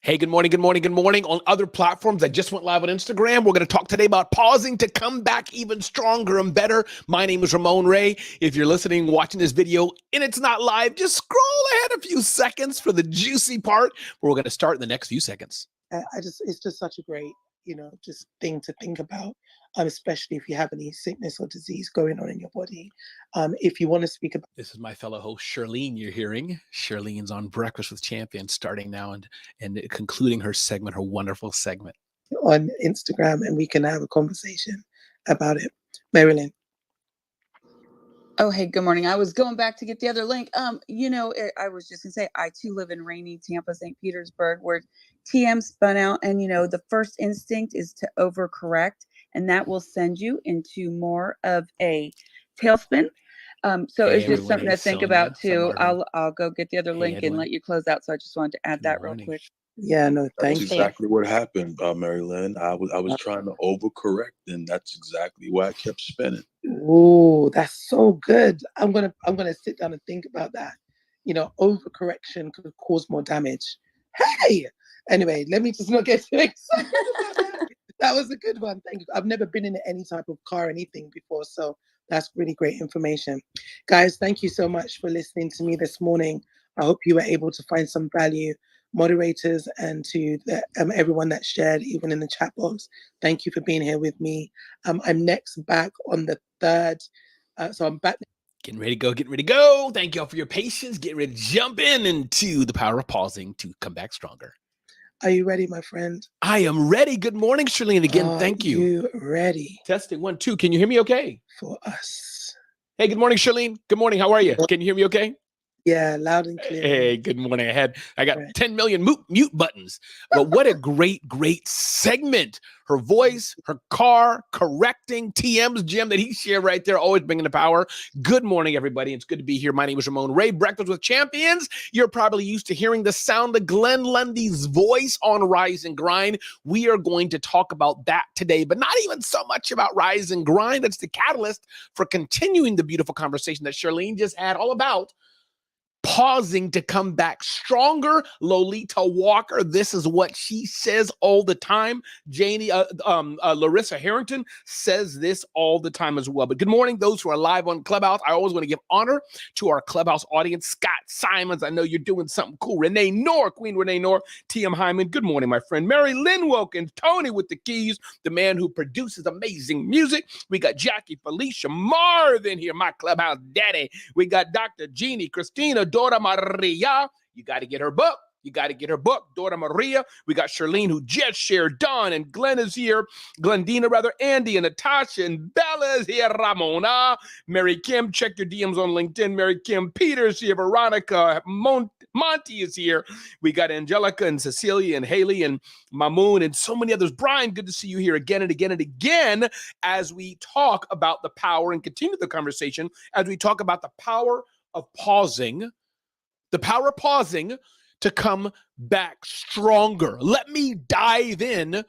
Hey, good morning, good morning, good morning. On other platforms, I just went live on Instagram. We're going to talk today about pausing to come back even stronger and better. My name is Ramon Ray. If you're listening, watching this video, and it's not live, just scroll ahead a few seconds for the juicy part, where we're going to start in the next few seconds. It's just such a great, just thing to think about, especially if you have any sickness or disease going on in your body. If you want to speak about, This is my fellow host, Charlene, you're hearing. Charlene's on Breakfast with Champions, starting now and concluding her segment, her wonderful segment. On Instagram, and we can have a conversation about it. Marilyn. Oh, hey, good morning. I was going back to get the other link. I was just gonna say, I too live in rainy Tampa, St. Petersburg, where TM spun out, and the first instinct is to overcorrect, and that will send you into more of a tailspin. So Hey, it's just something to think about too. I'll go get the other link and let you close out. So I just wanted to add that real quick. Yeah, no, thank you. That's exactly what happened, Mary Lynn. I was trying to overcorrect, and that's exactly why I kept spinning. Oh, that's so good. I'm gonna sit down and think about that. Overcorrection could cause more damage. Hey, anyway, let me just not get too excited about that. That was a good one. Thank you. I've never been in any type of car or anything before, so that's really great information. Guys, thank you so much for listening to me this morning. I hope you were able to find some value. Moderators and to everyone that shared, even in the chat box, thank you for being here with me. I'm next back on the 3rd. So I'm back. Getting ready to go. Thank you all for your patience. Get ready to jump into the power of pausing to come back stronger. Are you ready, my friend? I am ready. Good morning, Charlene. Again, thank you. Are you ready? Testing 1, 2. Can you hear me okay? For us. Hey, good morning, Charlene. Good morning. How are you? Can you hear me okay? Yeah, loud and clear. Hey, good morning. I got 10 million mute buttons. But what a great segment. Her voice, her car, correcting TM's gem that he shared right there, always bringing the power. Good morning, everybody. It's good to be here. My name is Ramon Ray, Breakfast with Champions. You're probably used to hearing the sound of Glenn Lundy's voice on Rise and Grind. We are going to talk about that today, but not even so much about Rise and Grind. That's the catalyst for continuing the beautiful conversation that Charlene just had all about pausing to come back stronger. Lolita Walker, this is what she says all the time. Larissa Harrington says this all the time as well. But good morning, those who are live on Clubhouse. I always want to give honor to our Clubhouse audience. Scott Simons, I know you're doing something cool. Renee Noor, Queen Renee Noor, TM Hyman, good morning, my friend. Mary Lynn Wilkins, Tony with the keys, the man who produces amazing music. We got Jackie Felicia Marvin here, my Clubhouse daddy. We got Dr. Jeannie, Christina, Dora Maria. You got to get her book. Dora Maria. We got Charlene, who just shared. Dawn and Glenn is here. Glendina, rather. Andy and Natasha and Bella is here. Ramona. Mary Kim, check your DMs on LinkedIn. Mary Kim Peters here. Veronica Monty is here. We got Angelica and Cecilia and Haley and Mamoon and so many others. Brian, good to see you here again and again and again as we talk about the power and continue the conversation as we talk about the power of pausing. The power of pausing to come back stronger. Let me dive in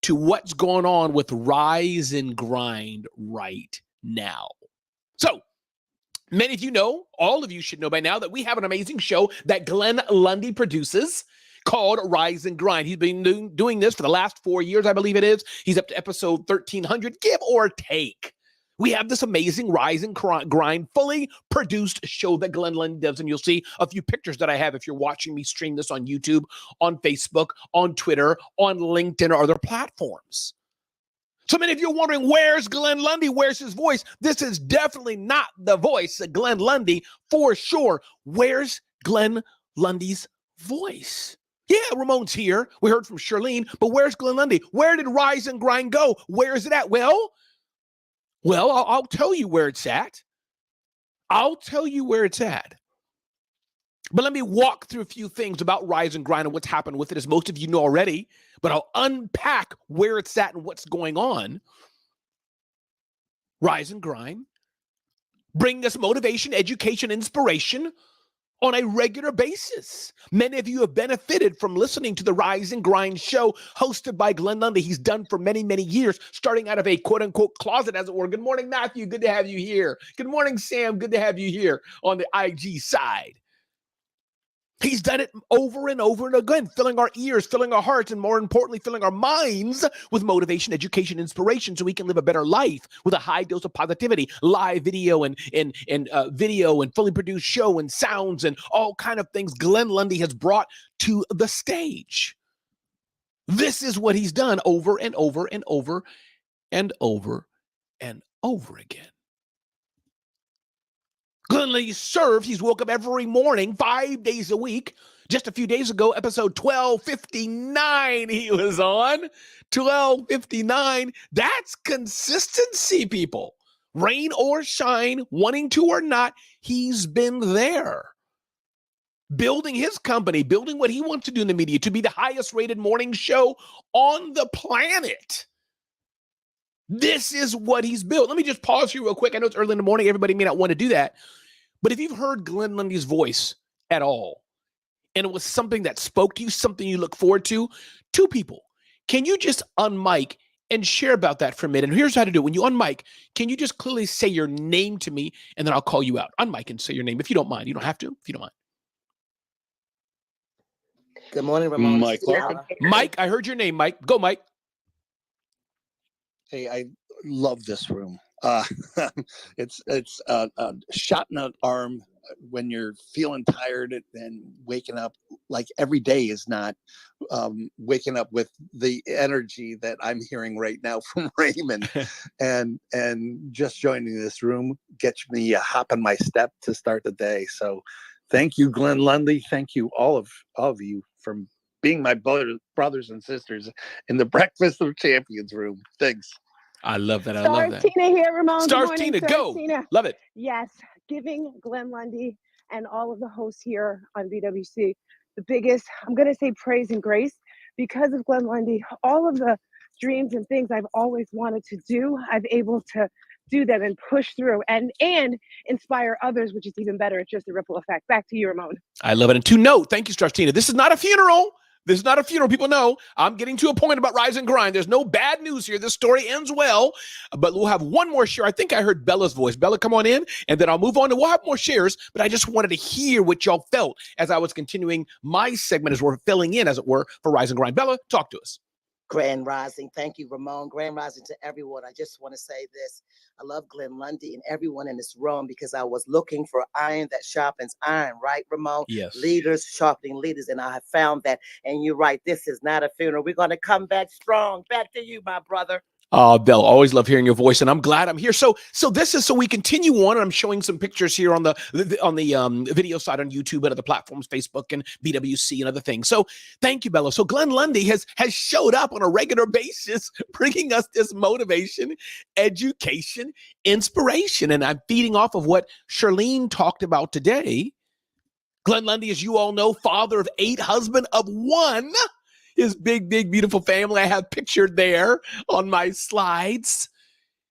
to what's going on with Rise and Grind right now. So, many of you know, all of you should know by now that we have an amazing show that Glenn Lundy produces called Rise and Grind. He's been doing this for the last 4 years, I believe it is. He's up to episode 1300, give or take. We have this amazing Rise and Grind fully produced show that Glenn Lundy does, and you'll see a few pictures that I have if you're watching me stream this on YouTube, on Facebook, on Twitter, on LinkedIn, or other platforms. So many of you are wondering, where's Glenn Lundy? Where's his voice? This is definitely not the voice of Glenn Lundy for sure. Where's Glenn Lundy's voice? Yeah, Ramon's here. We heard from Charlene, but where's Glenn Lundy? Where did Rise and Grind go? Where is it at? Well, I'll tell you where it's at. But let me walk through a few things about Rise and Grind and what's happened with it, as most of you know already. But I'll unpack where it's at and what's going on. Rise and Grind. Bring us motivation, education, inspiration on a regular basis. Many of you have benefited from listening to the Rise and Grind show hosted by Glenn Lundy. He's done for many, many years, starting out of a quote-unquote closet, as it were. Good morning, Matthew. Good to have you here. Good morning, Sam. Good to have you here on the IG side. He's done it over and over and again, filling our ears, filling our hearts, and more importantly, filling our minds with motivation, education, inspiration, so we can live a better life with a high dose of positivity, live video and video and fully produced show and sounds and all kind of things Glenn Lundy has brought to the stage. This is what he's done over and over and over and over and over again. Glenn Lundy served. He's woke up every morning, 5 days a week. Just a few days ago, episode 1259 he was on. 1259. That's consistency, people. Rain or shine, wanting to or not, he's been there. Building his company, building what he wants to do in the media, to be the highest rated morning show on the planet. This is what he's built. Let me just pause here real quick. I know it's early in the morning. Everybody may not want to do that. But if you've heard Glenn Lundy's voice at all, and it was something that spoke to you, something you look forward to, two people, can you just unmic and share about that for a minute? And here's how to do it. When you unmic, can you just clearly say your name to me, and then I'll call you out. Unmic and say your name if you don't mind. You don't have to, if you don't mind. Good morning, Ramon. Mike. Mike, I heard your name, Mike. Go, Mike. Hey, I love this room. It's a shot in the arm when you're feeling tired and waking up. Like every day is not waking up with the energy that I'm hearing right now from Raymond, and just joining this room gets me a hop in my step to start the day. So, thank you, Glenn Lundy. Thank you, all of you, for being my brothers and sisters in the Breakfast of Champions room. Thanks. I love that. I love that. Tina here, Ramon. Stars Good morning, Tina, go. Tina. Love it. Yes, giving Glenn Lundy and all of the hosts here on BWC the biggest, I'm going to say, praise and grace. Because of Glenn Lundy, all of the dreams and things I've always wanted to do, I'm able to do them and push through and inspire others, which is even better. It's just a ripple effect. Back to you, Ramon. I love it. And to note, thank you, Stars Tina. This is not a funeral. This is not a funeral. People know I'm getting to a point about Rise and Grind. There's no bad news here. This story ends well, but we'll have one more share. I think I heard Bella's voice. Bella, come on in, and then I'll move on, and we'll have more shares, but I just wanted to hear what y'all felt as I was continuing my segment, as we're filling in, as it were, for Rise and Grind. Bella, talk to us. Grand Rising. Thank you, Ramon. Grand Rising to everyone. I just want to say this. I love Glenn Lundy and everyone in this room because I was looking for iron that sharpens iron, right, Ramon? Yes. Leaders sharpening leaders, and I have found that. And you're right, this is not a funeral. We're going to come back strong. Back to you, my brother. Belle, always love hearing your voice, and I'm glad I'm here. So this is so we continue on, and I'm showing some pictures here on the video side on YouTube and other platforms, Facebook and BWC and other things. So thank you, Bella. So Glenn Lundy has showed up on a regular basis, bringing us this motivation, education, inspiration, and I'm feeding off of what Charlene talked about today. Glenn Lundy, as you all know, father of 8, husband of 1. His big, big, beautiful family I have pictured there on my slides.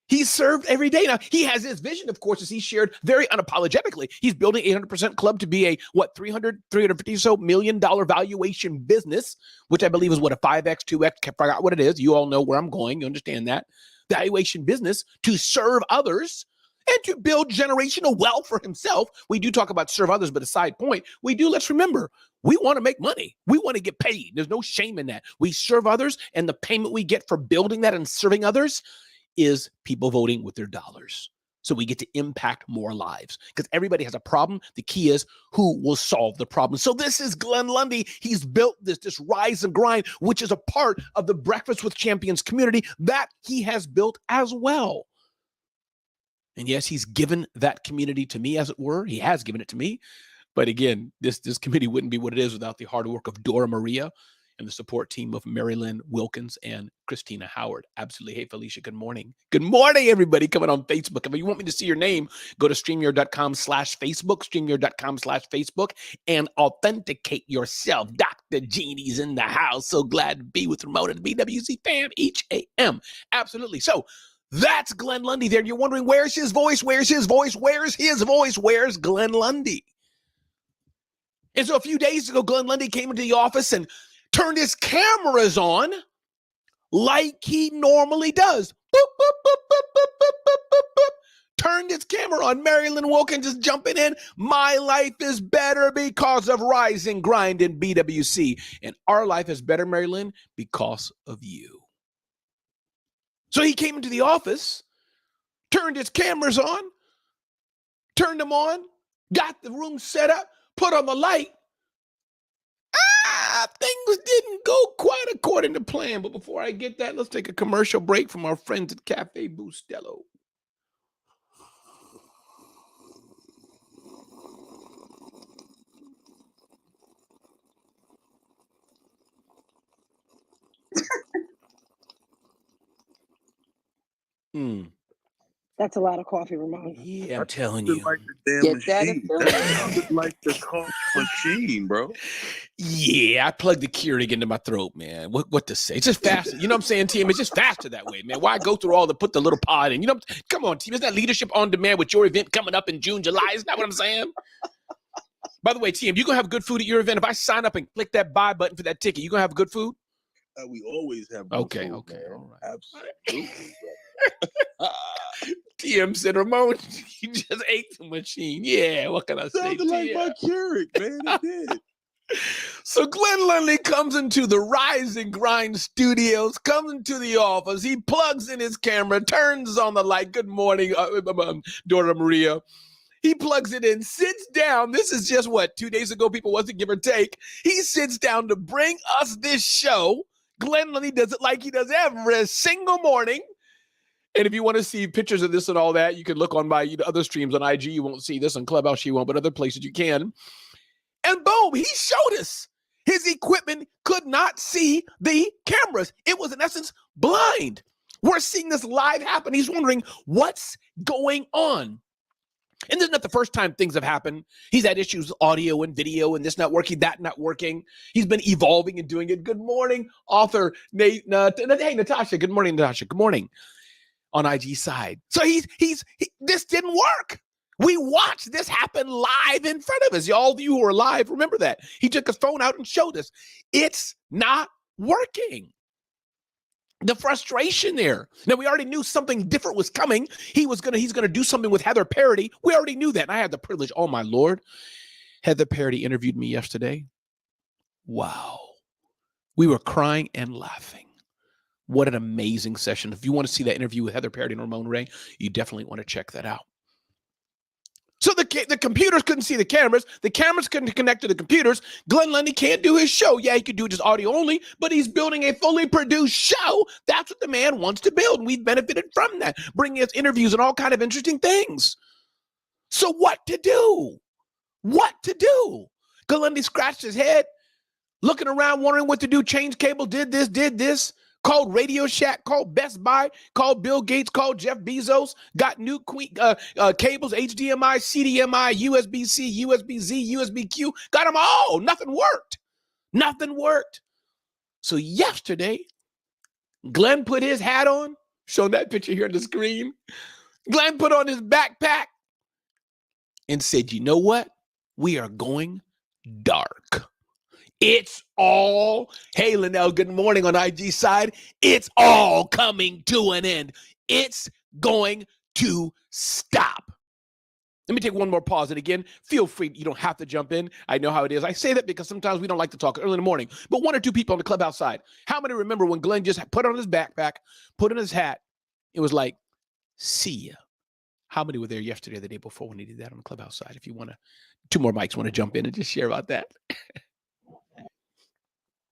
He served every day. Now, he has his vision, of course, as he shared very unapologetically. He's building 800% Club to be a, $350 or so million valuation business, which I believe is a 5X, 2X, I forgot what it is. You all know where I'm going. You understand that. Valuation business to serve others and to build generational wealth for himself. We do talk about serve others, but a side point, let's remember, we want to make money. We want to get paid. There's no shame in that. We serve others, and the payment we get for building that and serving others is people voting with their dollars. So we get to impact more lives because everybody has a problem. The key is who will solve the problem. So this is Glenn Lundy. He's built this Rise and Grind, which is a part of the Breakfast with Champions community that he has built as well. And yes, he's given that community to me, as it were. He has given it to me. But again, this committee wouldn't be what it is without the hard work of Dora Maria and the support team of Mary Lynn Wilkins and Christina Howard. Absolutely. Hey, Felicia, good morning. Good morning, everybody coming on Facebook. If you want me to see your name, go to StreamYard.com/Facebook, StreamYard.com/Facebook, and authenticate yourself. Dr. Jeannie's in the house. So glad to be with Ramon and the BWC fam each AM. Absolutely. So that's Glenn Lundy there. You're wondering, where's his voice? Where's his voice? Where's his voice? Where's Glenn Lundy? And so a few days ago, Glenn Lundy came into the office and turned his cameras on like he normally does. Boop, boop, boop, boop, boop, boop, boop, boop, boop. turned his camera on. Marilyn Wilkins just jumping in. My life is better because of Rise and Grind in BWC. And our life is better, Marilyn, because of you. So he came into the office, turned his cameras on, turned them on, got the room set up, put on the light. Things didn't go quite according to plan. But before I get that, let's take a commercial break from our friends at Cafe Bustelo. That's a lot of coffee, Ramon. Yeah, I'm telling It you. like the damn Get that machine. That sounded like the coffee machine, bro. Yeah, I plugged the Keurig into my throat, man. What to say? It's just faster. You know what I'm saying, team? It's just faster that way, man. Why go through put the little pod in? You know, come on, team. Isn't that leadership on demand with your event coming up in June, July? Isn't that what I'm saying? By the way, team, you gonna have good food at your event? If I sign up and click that buy button for that ticket, you gonna have good food? We always have good Okay, food, okay, man. all right. Absolutely. TM said, Ramon, you just ate the machine. Yeah, what can I say? Sounded like TM? my Keurig, man. It did. So Glenn Lundy comes into the Rise and Grind studios, comes into the office. He plugs in his camera, turns on the light. Good morning, Dora Maria. He plugs it in, sits down. This is just 2 days ago, people, wasn't give or take. He sits down to bring us this show. Glenn Lundy does it like he does every single morning. And if you want to see pictures of this and all that, you can look on my other streams on IG. You won't see this on Clubhouse. You won't, but other places you can. And boom, he showed us his equipment could not see the cameras. It was, in essence, blind. We're seeing this live happen. He's wondering what's going on. And this is not the first time things have happened. He's had issues with audio and video and this not working, that not working. He's been evolving and doing it. Good morning, author Nate. Hey, Natasha. Good morning, Natasha. Good morning. On IG side. So this didn't work. We watched this happen live in front of us. All of you who are live, remember that. He took his phone out and showed us. It's not working. The frustration there. Now, we already knew something different was coming. He's gonna do something with Heather Parody. We already knew that. And I had the privilege, oh my Lord. Heather Parody interviewed me yesterday. Wow. We were crying and laughing. What an amazing session. If you want to see that interview with Heather Parody and Ramon Ray, you definitely want to check that out. So the computers couldn't see the cameras. The cameras couldn't connect to the computers. Glenn Lundy can't do his show. Yeah, he could do just audio only, but he's building a fully produced show. That's what the man wants to build. And we've benefited from that, bringing us interviews and all kind of interesting things. So what to do? What to do? Glenn Lundy scratched his head, looking around, wondering what to do. Changed cable, did this. Called Radio Shack, called Best Buy, called Bill Gates, called Jeff Bezos, got new cables, HDMI, CDMI, USB-C, USB-Z, USB-Q, got them all. Nothing worked. So yesterday, Glenn put his hat on, showing that picture here on the screen. Glenn put on his backpack and said, you know what? We are going dark. It's all, hey, Linnell, good morning on IG side. It's all coming to an end. It's going to stop. Let me take one more pause. And again, feel free. You don't have to jump in. I know how it is. I say that because sometimes we don't like to talk early in the morning. But one or two people on the Clubhouse side. How many remember when Glenn just put on his backpack, put on his hat? It was like, see ya. How many were there yesterday or the day before when he did that on the Clubhouse side? If you want to, two more mics want to jump in and just share about that.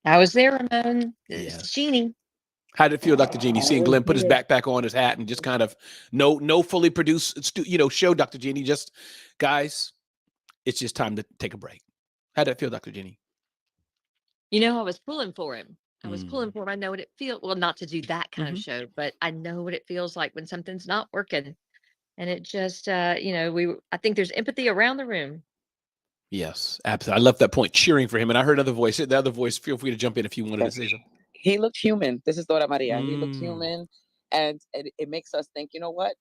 I was there, Ramon. Yes. Jeannie. How did it feel, Dr. Jeannie, seeing Glenn put his backpack on, his hat, and just kind of no fully produced, show, Dr. Jeannie? Just, guys, it's just time to take a break. How did it feel, Dr. Jeannie? I was pulling for him. I know what it feels. Well, not to do that kind of show, but I know what it feels like when something's not working. And it just, I think there's empathy around the room. Yes, absolutely. I love that point, cheering for him. And I heard another voice. The other voice, feel free to jump in if you wanted to say something. He looked human. This is Dora Maria. He looked human. And it makes us think, you know what?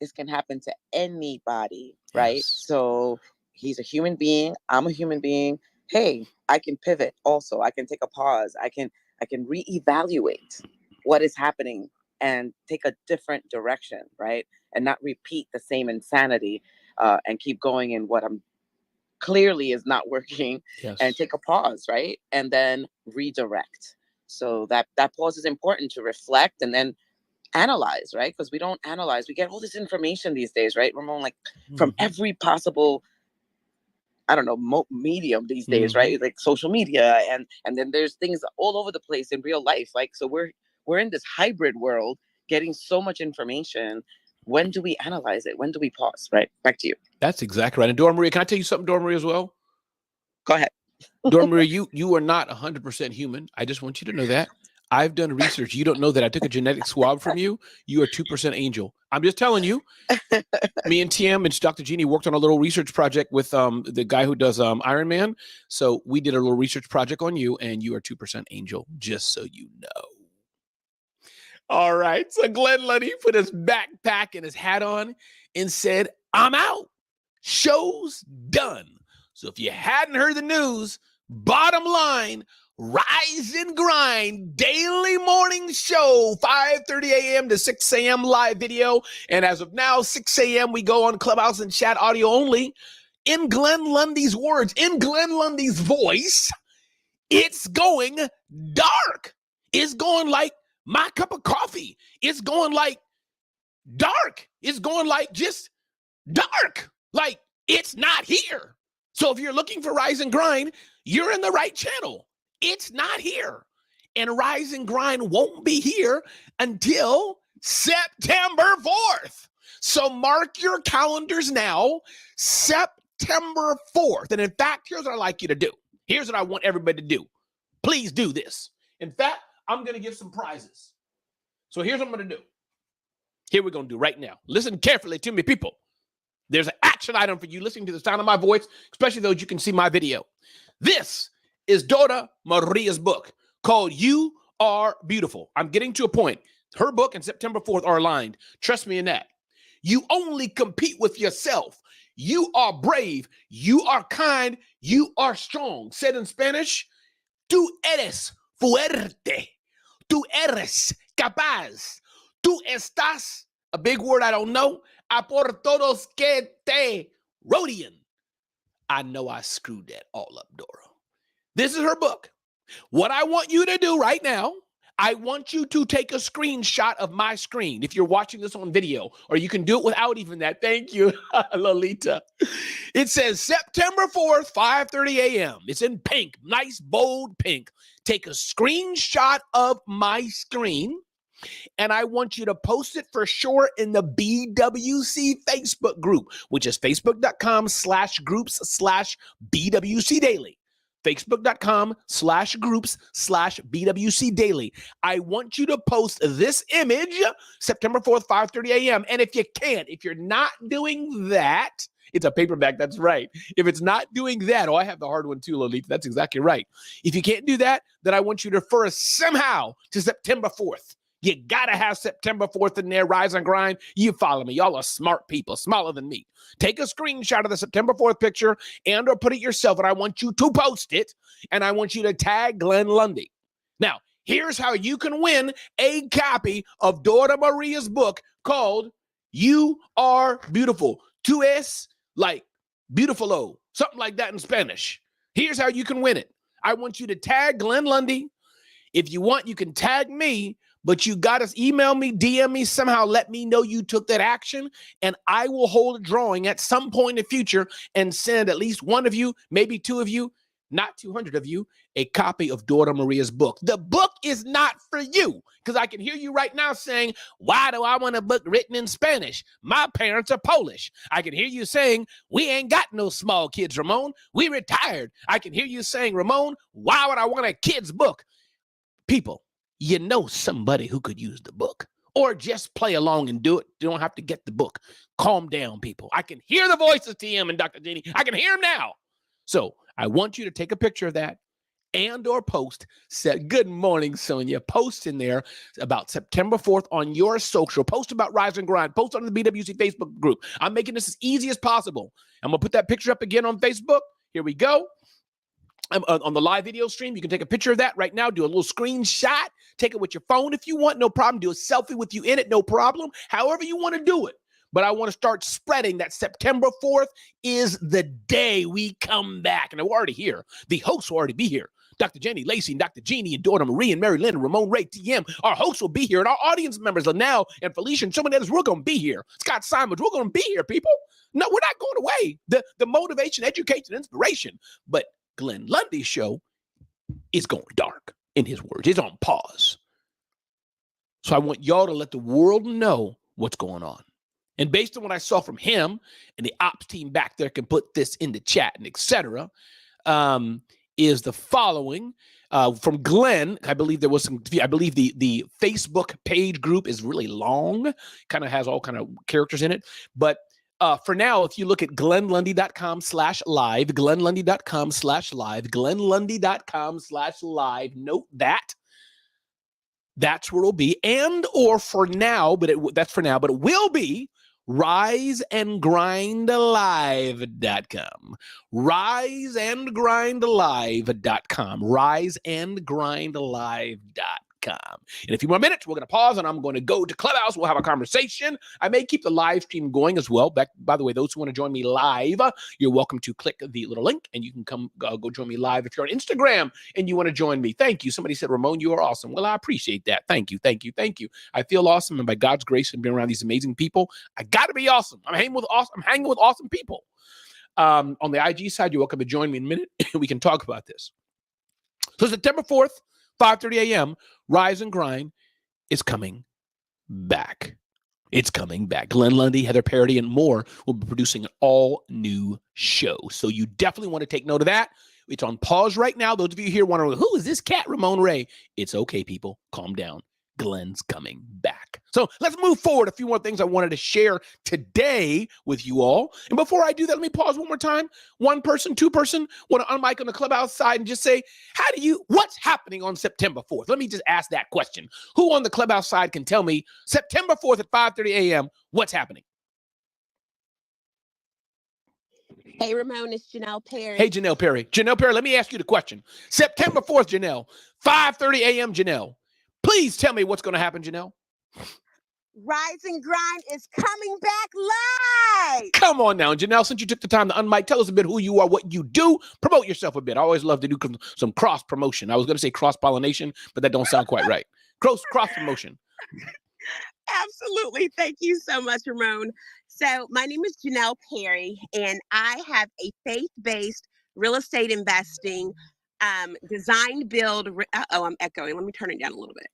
This can happen to anybody, right? Yes. So he's a human being. I'm a human being. Hey, I can pivot also. I can take a pause. I can reevaluate what is happening and take a different direction, right? And not repeat the same insanity and keep going in what I'm clearly is not working. Yes. And take a pause, right? And then redirect. So that pause is important to reflect and then analyze, right? Because we don't analyze. We get all this information these days, right, Ramon? Like from every possible, I don't know, medium these days, right? Like social media, and then there's things all over the place in real life. Like, so we're in this hybrid world, getting so much information. When do we analyze it? When do we pause? Right? Back to you. That's exactly right. And Dora Maria, can I tell you something, Dora Maria, as well? Go ahead. Dora Maria, you are not 100% human. I just want you to know that. I've done research. You don't know that. I took a genetic swab from you. You are 2% angel. I'm just telling you. Me and TM and Dr. Jeannie worked on a little research project with the guy who does Iron Man. So we did a little research project on you, and you are 2% angel, just so you know. All right. So Glenn Lundy put his backpack and his hat on and said, I'm out. Show's done. So if you hadn't heard the news, bottom line, Rise and Grind daily morning show, 5:30 a.m. to 6 a.m. live video. And as of now, 6 a.m. we go on Clubhouse and chat audio only. In Glenn Lundy's words, in Glenn Lundy's voice, it's going dark. It's going like my cup of coffee. It's going like dark. It's going like just dark. Like it's not here. So if you're looking for Rise and Grind, you're in the right channel. It's not here. And Rise and Grind won't be here until September 4th. So mark your calendars now, September 4th. And in fact, here's what I'd like you to do. Here's what I want everybody to do. Please do this. In fact, I'm going to give some prizes. So here's what I'm going to do. Here we're going to do right now. Listen carefully to me, people. There's an action item for you listening to the sound of my voice, especially those you can see my video. This is Dora Maria's book called You Are Beautiful. I'm getting to a point. Her book and September 4th are aligned. Trust me in that. You only compete with yourself. You are brave. You are kind. You are strong. Said in Spanish, tú eres fuerte. Tú eres capaz. Tú estás, a big word I don't know, a por todos que te rodean. I know I screwed that all up, Dora. This is her book. What I want you to do right now, I want you to take a screenshot of my screen if you're watching this on video, or you can do it without even that. Thank you, Lolita. It says September 4th, 5:30 a.m. It's in pink, nice, bold pink. Take a screenshot of my screen, and I want you to post it for sure in the BWC Facebook group, which is facebook.com/groups/BWC Daily. Facebook.com/groups/BWC Daily. I want you to post this image September 4th, 5:30 a.m. And if you can't, if you're not doing that, it's a paperback. That's right. If it's not doing that, I have the hard one too, Lolita. That's exactly right. If you can't do that, then I want you to refer us somehow to September 4th. You got to have September 4th in there, Rise and Grind. You follow me. Y'all are smart people, smaller than me. Take a screenshot of the September 4th picture and or put it yourself, and I want you to post it, and I want you to tag Glenn Lundy. Now, here's how you can win a copy of Dora Maria's book called You Are Beautiful. Tú es, like beautiful, something like that in Spanish. Here's how you can win it. I want you to tag Glenn Lundy. If you want, you can tag me. But you got to email me, DM me, somehow let me know you took that action, and I will hold a drawing at some point in the future and send at least one of you, maybe two of you, not 200 of you, a copy of Dora Maria's book. The book is not for you, because I can hear you right now saying, why do I want a book written in Spanish? My parents are Polish. I can hear you saying, we ain't got no small kids, Ramon. We retired. I can hear you saying, Ramon, why would I want a kid's book? People, you know somebody who could use the book, or just play along and do it. You don't have to get the book. Calm down, people. I can hear the voices, TM and Dr. Jeannie. I can hear them now. So I want you to take a picture of that and or post. Said, good morning, Sonia. Post in there about September 4th on your social. Post about Rise and Grind. Post on the BWC Facebook group. I'm making this as easy as possible. I'm going to put that picture up again on Facebook. Here we go. on the live video stream. You can take a picture of that right now. Do a little screenshot. Take it with your phone if you want. No problem. Do a selfie with you in it. No problem. However you want to do it. But I want to start spreading that September 4th is the day we come back. And we're already here. The hosts will already be here. Dr. Jenny Lacey and Dr. Jeannie and Dora Marie and Mary Lynn and Ramon Ray, TM. Our hosts will be here. And our audience members, Linnell and Felicia and some of the others, we're going to be here. Scott Simons, we're going to be here, people. No, we're not going away. The motivation, education, inspiration. But Glenn Lundy's show is going dark, in his words. It's on pause. So I want y'all to let the world know what's going on. And based on what I saw from him, and the ops team back there can put this in the chat and etc., is the following. From Glenn, I believe there was some, I believe the Facebook page group is really long, kind of has all kind of characters in it. But for now, if you look at glennlundy.com/live, glennlundy.com/live, glennlundy.com/live, note that. That's where it'll be. And or for now, that's for now, but it will be riseandgrindlive.com. riseandgrindlive.com. riseandgrindlive.com. In a few more minutes, we're going to pause and I'm going to go to Clubhouse. We'll have a conversation. I may keep the live stream going as well. By the way, those who want to join me live, you're welcome to click the little link and you can come go join me live. If you're on Instagram and you want to join me, thank you. Somebody said, Ramon, you are awesome. Well, I appreciate that. Thank you. Thank you. Thank you. I feel awesome. And by God's grace and being around these amazing people, I got to be awesome. I'm hanging with awesome people. On the IG side, you're welcome to join me in a minute. We can talk about this. So September 4th, 5:30 a.m., Rise and Grind is coming back. It's coming back. Glenn Lundy, Heather Parody, and more will be producing an all-new show. So you definitely want to take note of that. It's on pause right now. Those of you here wondering, who is this cat, Ramon Ray? It's okay, people. Calm down. Glenn's coming back. So let's move forward. A few more things I wanted to share today with you all. And before I do that, let me pause one more time. One person, two person, want to unmic on the Clubhouse side and just say, what's happening on September 4th? Let me just ask that question. Who on the Clubhouse side can tell me September 4th at 5:30 a.m., what's happening? Hey, Ramon, it's Janelle Perry. Hey, Janelle Perry. Janelle Perry, let me ask you the question. September 4th, Janelle, 5:30 a.m., Janelle. Please tell me what's going to happen, Janelle. Rise and Grind is coming back live. Come on now, Janelle, since you took the time to unmic, tell us a bit who you are, what you do. Promote yourself a bit. I always love to do some cross promotion. I was going to say cross-pollination, but that don't sound quite right. Cross promotion. Absolutely. Thank you so much, Ramon. So my name is Janelle Perry, and I have a faith-based real estate investing design build. I'm echoing. Let me turn it down a little bit.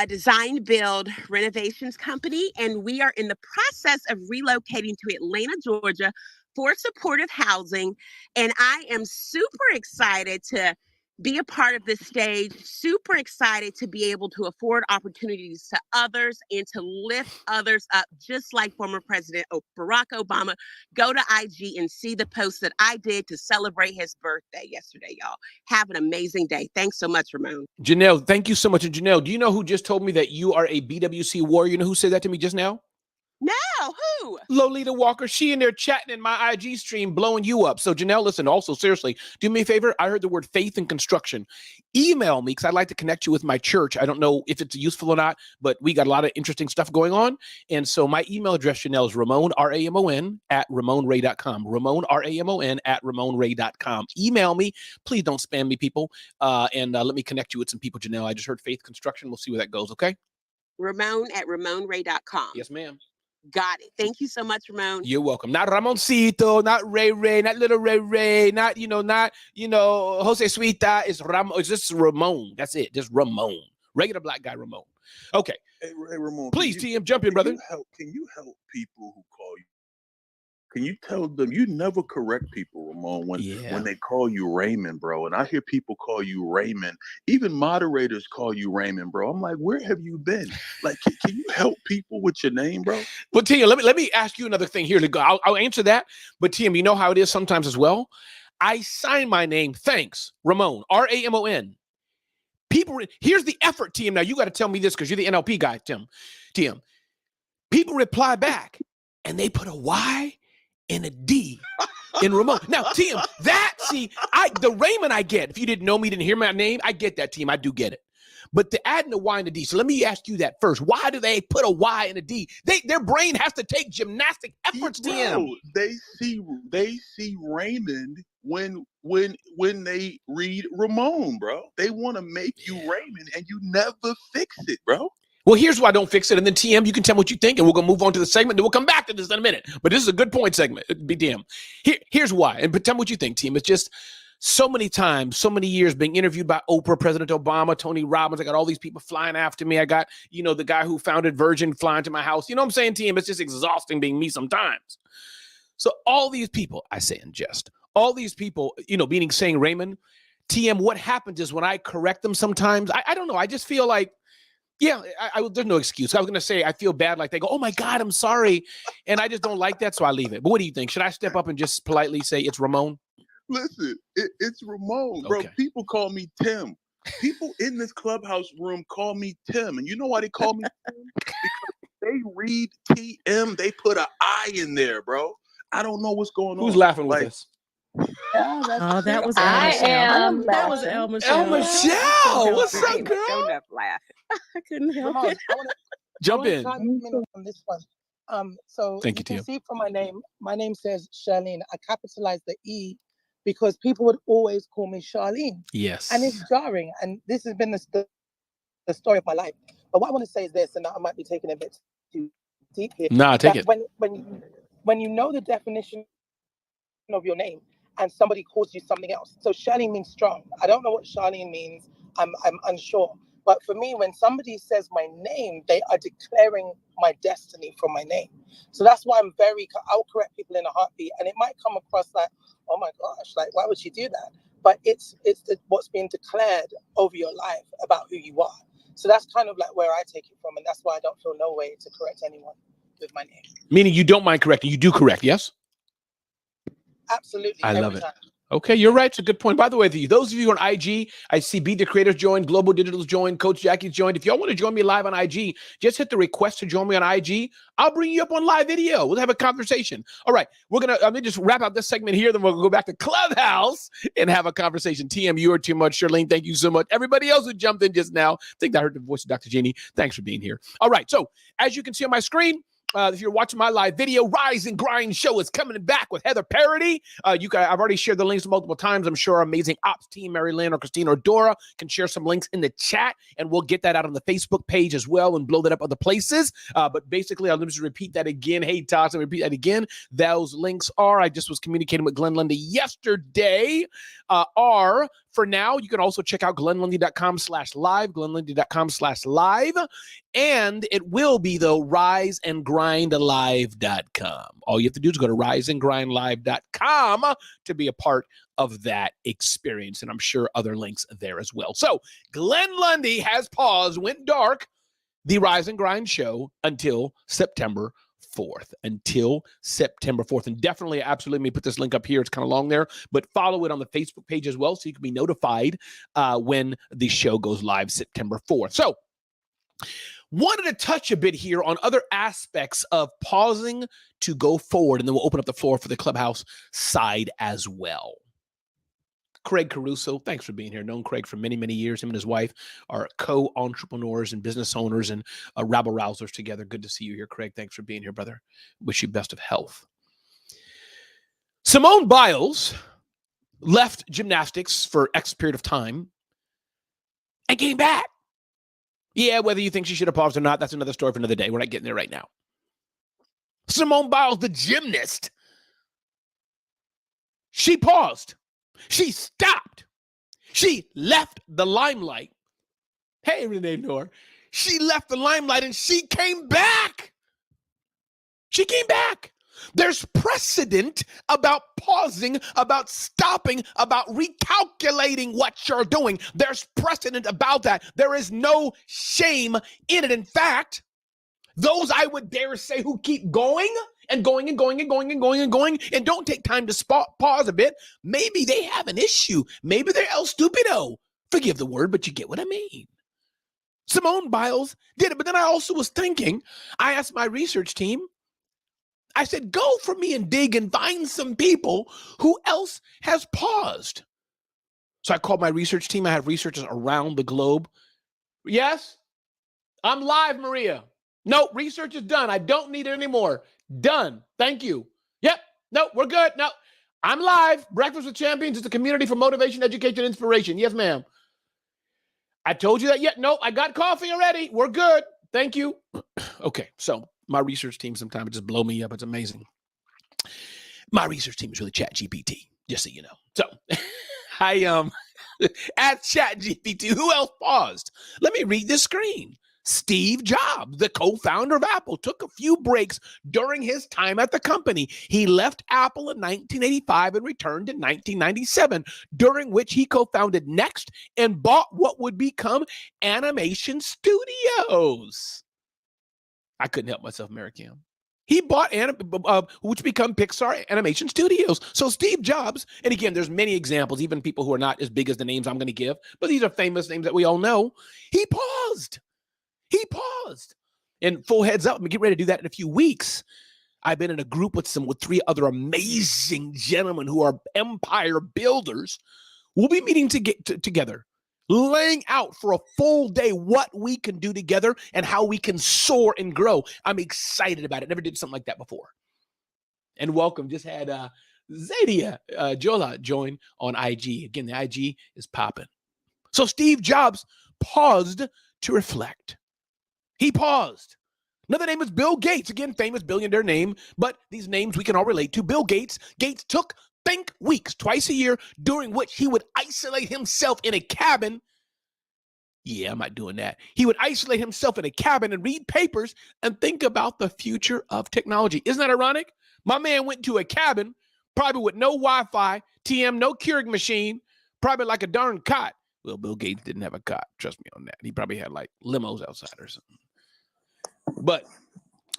Design build renovations company, and we are in the process of relocating to Atlanta, Georgia for supportive housing. And I am super excited to be a part of this stage, super excited to be able to afford opportunities to others and to lift others up, just like former President Barack Obama. Go to IG and see the post that I did to celebrate his birthday yesterday, y'all. Have an amazing day. Thanks so much, Ramon. Janelle, thank you so much. And Janelle, do you know who just told me that you are a BWC warrior? You know who said that to me just now? No, who? Lolita Walker. She in there chatting in my IG stream, blowing you up. So Janelle, listen, also seriously, do me a favor. I heard the word faith and construction. Email me because I'd like to connect you with my church. I don't know if it's useful or not, but we got a lot of interesting stuff going on. And so my email address, Janelle, is Ramon, RAMON, at RamonRay.com. Ramon, RAMON, at RamonRay.com. Email me. Please don't spam me, people. And let me connect you with some people, Janelle. I just heard faith construction. We'll see where that goes, okay? Ramon at RamonRay.com. Yes, ma'am. Got it. Thank you so much, Ramon. You're welcome. Not Ramoncito, not Ray, not little Ray, not Jose Suita. It's just Ramon. That's it. Just Ramon. Regular black guy Ramon. Okay. Hey, Ramon. Please, TM, jump in, brother. Can you help people who call you? Can you tell them you never correct people, Ramon, when they call you Raymond, bro? And I hear people call you Raymond. Even moderators call you Raymond, bro. I'm like, where have you been? Like, can you help people with your name, bro? Well, TM, let me ask you another thing here. I'll answer that. But TM, you know how it is sometimes as well. I sign my name. Thanks, Ramon, RAMON. People, here's the effort, TM. Now you got to tell me this because you're the NLP guy, TM. People reply back and they put a Y and a D in Ramon. Now, TM, that see, the Raymond I get. If you didn't know me, didn't hear my name, I get that, team. I do get it. But the adding a Y and a D. So let me ask you that first. Why do they put a Y and a D? Their brain has to take gymnastic efforts, TM. They see Raymond when they read Ramon, bro. They want to make you Raymond, and you never fix it, bro. Well, here's why I don't fix it. And then TM, you can tell me what you think, and we're going to move on to the segment. Then we'll come back to this in a minute. But this is a good point segment. BDM. Here's why. And tell me what you think, team. It's just so many times, so many years being interviewed by Oprah, President Obama, Tony Robbins. I got all these people flying after me. I got, the guy who founded Virgin flying to my house. You know what I'm saying, team? It's just exhausting being me sometimes. So all these people, I say in jest, all these people, meaning saying Raymond, TM, what happens is when I correct them sometimes, I don't know. I just feel like, there's no excuse. I was going to say, I feel bad. Like they go, oh my God, I'm sorry. And I just don't like that. So I leave it. But what do you think? Should I step up and just politely say it's Ramon? Listen, it's Ramon, bro. Okay. People call me Tim. People in this clubhouse room call me Tim. And you know why they call me Tim? Because they read TM, they put an I in there, bro. I don't know what's going on. Who's laughing with us? That was I am. That was El Michelle. El Michelle, what's up, Don't girl? up laughing. I couldn't help Ramon, it. Jump in. On this one. So Thank you, can Tim. see from my name says Charlene. I capitalized the E because people would always call me Charlene. Yes. And it's jarring. And this has been the story of my life. But what I want to say is this, and I might be taking a bit too deep here. Nah, take it. When you know the definition of your name and somebody calls you something else. So Charlene means strong. I don't know what Charlene means. I'm unsure. But for me, when somebody says my name, they are declaring my destiny from my name. So that's why I'll correct people in a heartbeat. And it might come across like, oh my gosh, like, why would she do that? But it's what's being declared over your life about who you are. So that's kind of like where I take it from. And that's why I don't feel no way to correct anyone with my name. Meaning you don't mind correcting. You do correct, yes? Absolutely. I love it. Time. Okay, you're right. It's a good point. By the way, those of you on IG, I see Beat the Creators joined, Global Digital's joined, Coach Jackie's joined. If y'all want to join me live on IG, just hit the request to join me on IG. I'll bring you up on live video. We'll have a conversation. All right, let me just wrap out this segment here. Then we'll go back to Clubhouse and have a conversation. TM, you are too much. Charlene, thank you so much. Everybody else who jumped in just now, I think I heard the voice of Dr. Jeannie. Thanks for being here. All right, so as you can see on my screen, if you're watching my live video, Rise and Grind show is coming back with Heather Parody. I've already shared the links multiple times. I'm sure our amazing ops team, Mary Lynn or Christina or Dora, can share some links in the chat, and we'll get that out on the Facebook page as well and blow that up other places. But basically, I'll just repeat that again. Hey, Toss, and repeat that again. Those links I just was communicating with Glenn Lundy yesterday, are for now. You can also check out glennlundy.com/live, glennlundy.com/live. And it will be, though, riseandgrindlive.com. All you have to do is go to riseandgrindlive.com to be a part of that experience. And I'm sure other links there as well. So Glenn Lundy has paused, went dark, the Rise and Grind show until September 4th. Until September 4th. And definitely, absolutely, let me put this link up here. It's kind of long there, but follow it on the Facebook page as well so you can be notified when the show goes live September 4th. So wanted to touch a bit here on other aspects of pausing to go forward, and then we'll open up the floor for the Clubhouse side as well. Craig Caruso, thanks for being here. Known Craig for many, many years. Him and his wife are co-entrepreneurs and business owners and rabble rousers together. Good to see you here, Craig. Thanks for being here, brother. Wish you best of health. Simone Biles left gymnastics for X period of time and came back. Yeah, whether you think she should have paused or not, that's another story for another day. We're not getting there right now. Simone Biles, the gymnast, she paused. She stopped. She left the limelight. Hey, Renee Noor. She left the limelight and she came back. She came back. There's precedent about pausing, about stopping, about recalculating what you're doing. There's precedent about that. There is no shame in it. In fact, those I would dare say who keep going and going and going and going and going and going and don't take time to pause a bit, maybe they have an issue. Maybe they're el stupido. Forgive the word, but you get what I mean. Simone Biles did it. But then I also was thinking, I asked my research team, I said, go for me and dig and find some people who else has paused. So I called my research team. I have researchers around the globe. Yes, I'm live, Maria. No, research is done. I don't need it anymore. Done. Thank you. Yep. No, we're good. No, I'm live. Breakfast with Champions is a community for motivation, education, inspiration. Yes, ma'am. I told you that yet. No, I got coffee already. We're good. Thank you. Okay, so my research team sometimes just blow me up. It's amazing. My research team is really ChatGPT, just so you know. So I at ChatGPT, who else paused? Let me read this screen. Steve Jobs, the co-founder of Apple, took a few breaks during his time at the company. He left Apple in 1985 and returned in 1997, during which he co-founded Next and bought what would become Animation Studios. I couldn't help myself, Mary Kim. He bought which become Pixar Animation Studios. So Steve Jobs, and again, there's many examples, even people who are not as big as the names I'm going to give, but these are famous names that we all know. He paused. He paused. And full heads up, I'm getting ready to do that in a few weeks. I've been in a group with three other amazing gentlemen who are empire builders. We'll be meeting together, laying out for a full day what we can do together and how we can soar and grow. I'm excited about it. Never did something like that before. And welcome. Just had Zadia Jola join on IG. Again, the IG is popping. So Steve Jobs paused to reflect. He paused. Another name is Bill Gates. Again, famous billionaire name, but these names we can all relate to. Bill Gates. Gates took think weeks, twice a year, during which he would isolate himself in a cabin. Yeah, I'm not doing that. He would isolate himself in a cabin and read papers and think about the future of technology. Isn't that ironic? My man went to a cabin, probably with no Wi-Fi, TM, no Keurig machine, probably like a darn cot. Well, Bill Gates didn't have a cot. Trust me on that. He probably had like limos outside or something. But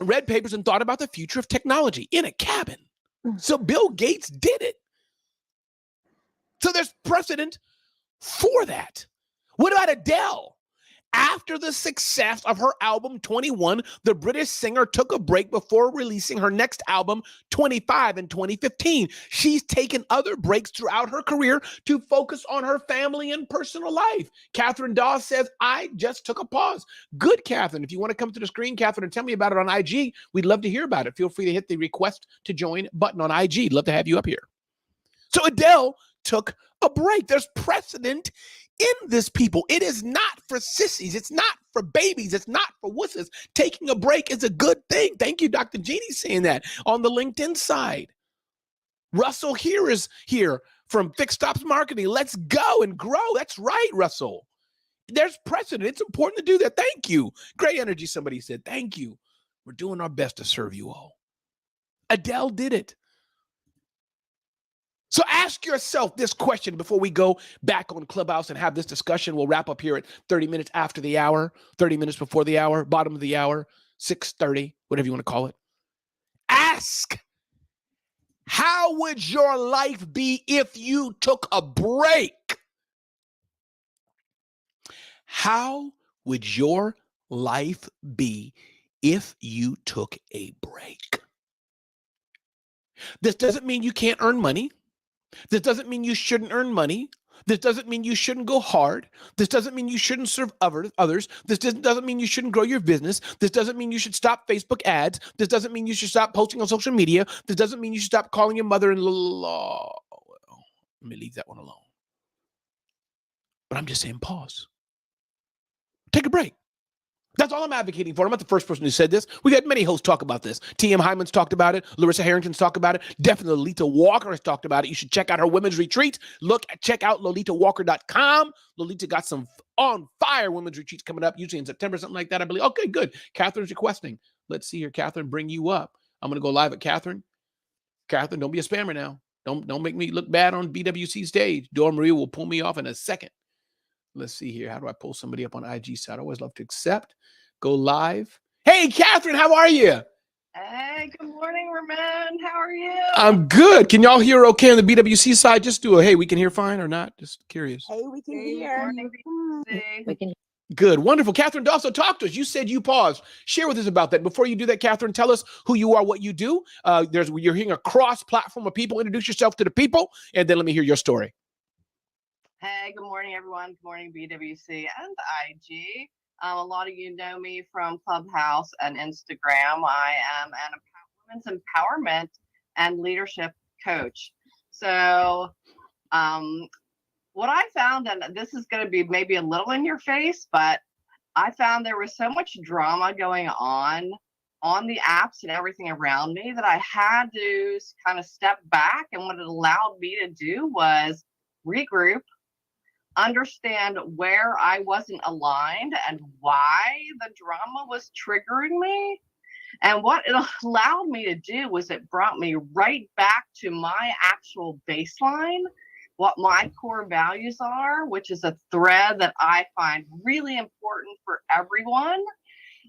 read papers and thought about the future of technology in a cabin. So Bill Gates did it. So there's precedent for that. What about Adele? After the success of her album 21, the British singer took a break before releasing her next album 25 in 2015. She's taken other breaks throughout her career to focus on her family and personal life. Catherine Dawes says, I just took a pause. Good, Catherine. If you want to come to the screen, Catherine, and tell me about it on IG, we'd love to hear about it. Feel free to hit the request to join button on IG. Love to have you up here. So Adele took a break. There's precedent in this, people. It is not for sissies. It's not for babies. It's not for wusses. Taking a break is a good thing. Thank you, Dr. Jeannie, saying that on the LinkedIn side. Russell here is here from Fixed Ops Marketing. Let's go and grow. That's right, Russell. There's precedent. It's important to do that. Thank you. Great energy, somebody said. Thank you. We're doing our best to serve you all. Adele did it. So ask yourself this question before we go back on Clubhouse and have this discussion. We'll wrap up here at 30 minutes after the hour, 30 minutes before the hour, bottom of the hour, 6:30, whatever you want to call it. Ask, how would your life be if you took a break? How would your life be if you took a break? This doesn't mean you can't earn money. This doesn't mean you shouldn't earn money. This doesn't mean you shouldn't go hard. This doesn't mean you shouldn't serve others. This doesn't mean you shouldn't grow your business. This doesn't mean you should stop Facebook ads. This doesn't mean you should stop posting on social media. This doesn't mean you should stop calling your mother-in-law. Well, let me leave that one alone. But I'm just saying pause. Take a break. That's all I'm advocating for. I'm not the first person who said this. We've had many hosts talk about this. T.M. Hyman's talked about it. Larissa Harrington's talked about it. Definitely Lolita Walker has talked about it. You should check out her women's retreats. Check out lolitawalker.com. Lolita got some on fire women's retreats coming up, usually in September, something like that, I believe. Okay, good. Catherine's requesting. Let's see here. Catherine, bring you up. I'm going to go live at Catherine. Catherine, don't be a spammer now. Don't make me look bad on BWC stage. Dora Maria will pull me off in a second. Let's see here. How do I pull somebody up on IG side? I always love to accept. Go live. Hey, Catherine, how are you? Hey, good morning, Ramon. How are you? I'm good. Can y'all hear okay on the BWC side? Just do a, hey, we can hear fine or not? Just curious. Hey, we can hear. We can. Good. Wonderful. Catherine Dawson, talk to us. You said you paused. Share with us about that. Before you do that, Catherine, tell us who you are, what you do. You're hearing a cross-platform of people. Introduce yourself to the people, and then let me hear your story. Hey, good morning, everyone. Good morning, BWC and IG. A lot of you know me from Clubhouse and Instagram. I am an women's empowerment and leadership coach. So, what I found, and this is going to be maybe a little in your face, but I found there was so much drama going on the apps and everything around me that I had to kind of step back. And what it allowed me to do was regroup, understand where I wasn't aligned and why the drama was triggering me. And what it allowed me to do was it brought me right back to my actual baseline, what my core values are, which is a thread that I find really important for everyone,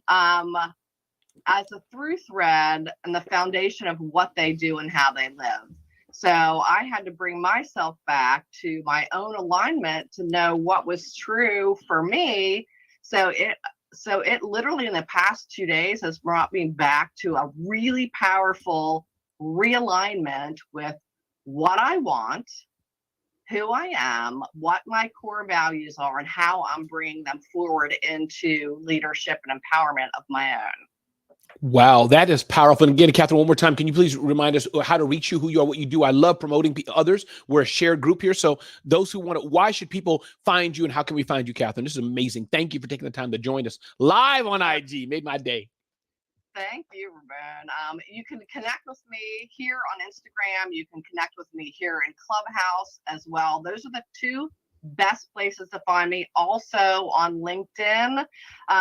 as a through thread and the foundation of what they do and how they live. So I had to bring myself back to my own alignment to know what was true for me. So it literally in the past 2 days has brought me back to a really powerful realignment with what I want, who I am, what my core values are, and how I'm bringing them forward into leadership and empowerment of my own. Wow, that is powerful. And again, Catherine, one more time, can you please remind us how to reach you, who you are, what you do? I love promoting others. We're a shared group here. So those who want to, why should people find you and how can we find you, Catherine? This is amazing. Thank you for taking the time to join us live on IG. Made my day. Thank you, Ramon. You can connect with me here on Instagram. You can connect with me here in Clubhouse as well. Those are the two best places to find me. Also on LinkedIn.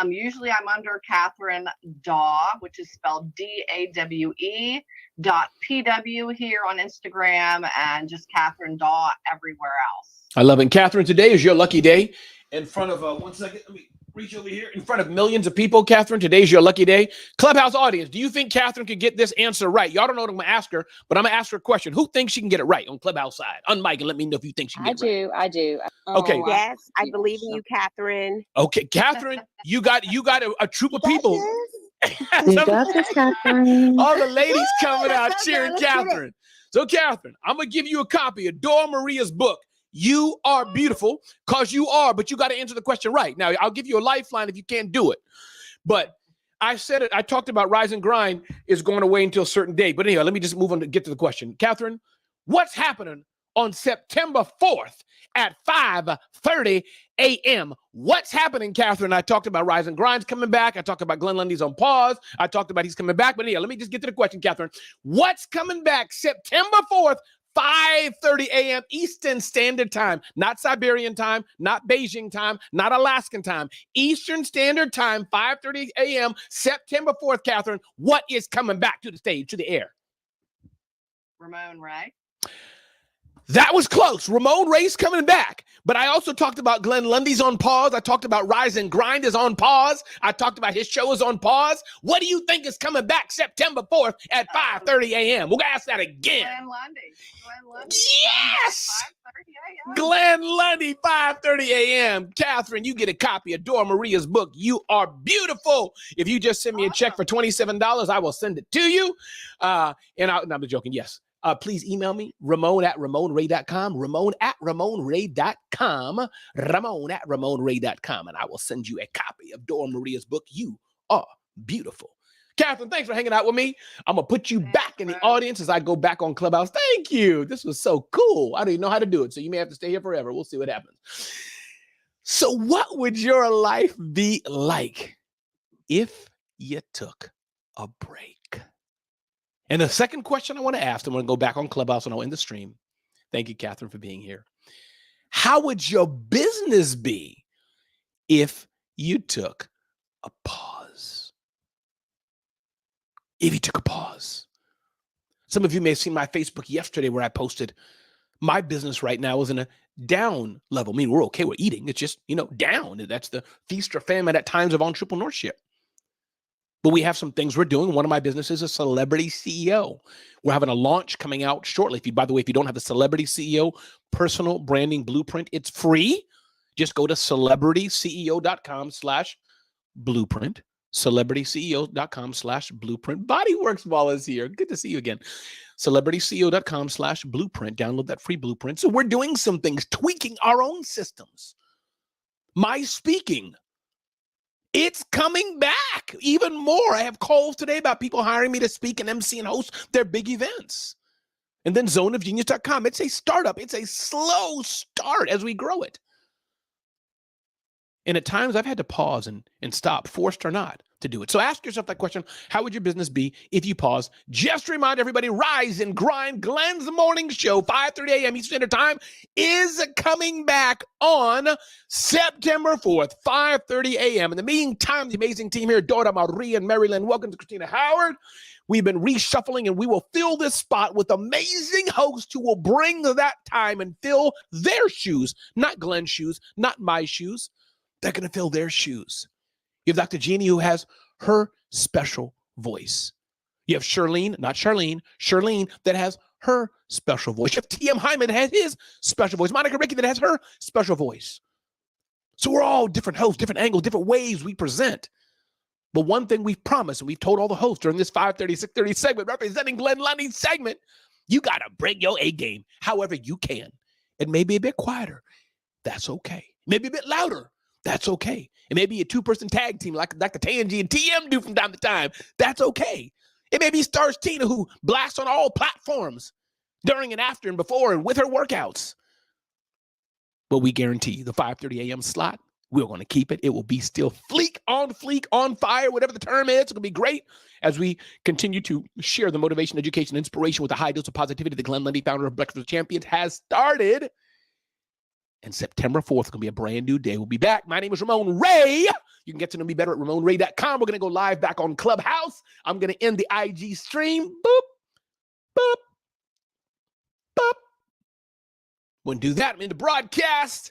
Usually I'm under Catherine Daw, which is spelled DAWE .PW here on Instagram, and just Catherine Daw everywhere else. I love it. And Catherine, today is your lucky day. In front of, one second, let me reach over here. In front of millions of people, Catherine, today's your lucky day. Clubhouse audience, do you think Catherine could get this answer right? Y'all don't know what I'm going to ask her, but I'm going to ask her a question. Who thinks she can get it right on Clubhouse side? Unmic and let me know if you think she can get it right. I do. Okay. Yes, I believe in you, Catherine. Okay, Catherine, you got a troop of people. You got this, Catherine. All the ladies coming out cheering Catherine. So, Catherine, I'm going to give you a copy of Dora Maria's book. You are beautiful because you are, but you got to answer the question right. Now, I'll give you a lifeline if you can't do it. But I said it. I talked about Rise and Grind is going away until a certain date. But anyway, let me just move on to get to the question. Catherine, what's happening on September 4th at 5:30 a.m.? What's happening, Catherine? I talked about Rise and Grind's coming back. I talked about Glenn Lundy's on pause. I talked about he's coming back. But anyway, let me just get to the question, Catherine. What's coming back September 4th? 5:30 a.m. Eastern Standard Time, not Siberian time, not Beijing time, not Alaskan time, Eastern Standard Time, 5:30 a.m. September 4th, Catherine. What is coming back to the stage, to the air? Ramon Ray. That was close. Ramon Ray's coming back. But I also talked about Glenn Lundy's on pause. I talked about Rise and Grind is on pause. I talked about his show is on pause. What do you think is coming back September 4th at 5:30 a.m.? We'll ask that again. Glenn Lundy. Yes! 5:30 a.m. Glenn Lundy, 5:30 a.m. Catherine, you get a copy of Dora Maria's book, You Are Beautiful. If you just send me a check for $27, I will send it to you. No, I'm joking. Yes. Please email me, Ramon@RamonRay.com, Ramon@RamonRay.com, Ramon@RamonRay.com, and I will send you a copy of Dora Maria's book, You Are Beautiful. Catherine, thanks for hanging out with me. I'm going to put you back in the audience as I go back on Clubhouse. Thank you. This was so cool. I don't even know how to do it, so you may have to stay here forever. We'll see what happens. So what would your life be like if you took a break? And the second question I want to ask, I'm going to go back on Clubhouse and I'll end the stream. Thank you, Catherine, for being here. How would your business be if you took a pause? If you took a pause. Some of you may have seen my Facebook yesterday where I posted my business right now is in a down level. I mean, we're okay with eating. It's just, down. That's the feast or famine at times of entrepreneurship. But we have some things we're doing. One of my businesses is a celebrity CEO. We're having a launch coming out shortly. By the way, if you don't have the celebrity CEO personal branding blueprint, it's free. Just go to celebrityceo.com/blueprint. celebrityceo.com/blueprint. Bodyworks Ball is here. Good to see you again. celebrityceo.com/blueprint. Download that free blueprint. So we're doing some things, tweaking our own systems. My speaking, it's coming back even more. I have calls today about people hiring me to speak and MC and host their big events. And then zoneofgenius.com. It's a startup. It's a slow start as we grow it. And at times I've had to pause and stop, forced or not, to do it. So ask yourself that question. How would your business be if you pause? Just remind everybody, Rise and Grind, Glenn's Morning Show, 5:30 a.m. Eastern Standard Time, is coming back on September 4th, 5:30 a.m. In the meantime, the amazing team here, Dora, Marie, and Marilyn, welcome to Christina Howard. We've been reshuffling, and we will fill this spot with amazing hosts who will bring that time and fill their shoes, not Glenn's shoes, not my shoes. They're going to fill their shoes. You have Dr. Jeannie, who has her special voice. You have Charlene that has her special voice. You have T.M. Hyman that has his special voice. Monica Ricky that has her special voice. So we're all different hosts, different angles, different ways we present. But one thing we've promised, and we've told all the hosts during this 5:30, 6:30 segment, representing Glenn Lundy's segment, you got to bring your A game however you can. It may be a bit quieter. That's okay. Maybe a bit louder. That's okay. It may be a two-person tag team like the Tangi and TM do from time to time. That's okay. It may be Stars Tina, who blasts on all platforms during and after and before and with her workouts. But we guarantee the 5:30 a.m. slot, we're going to keep it. It will be still fleek, on fire, whatever the term is. It's going to be great as we continue to share the motivation, education, inspiration with a high dose of positivity. The Glenn Lundy, founder of Breakfast with Champions, has started. And September 4th is going to be a brand new day. We'll be back. My name is Ramon Ray. You can get to know me better at RamonRay.com. We're going to go live back on Clubhouse. I'm going to end the IG stream. Boop, boop, boop. We'll do that. I'm in the broadcast.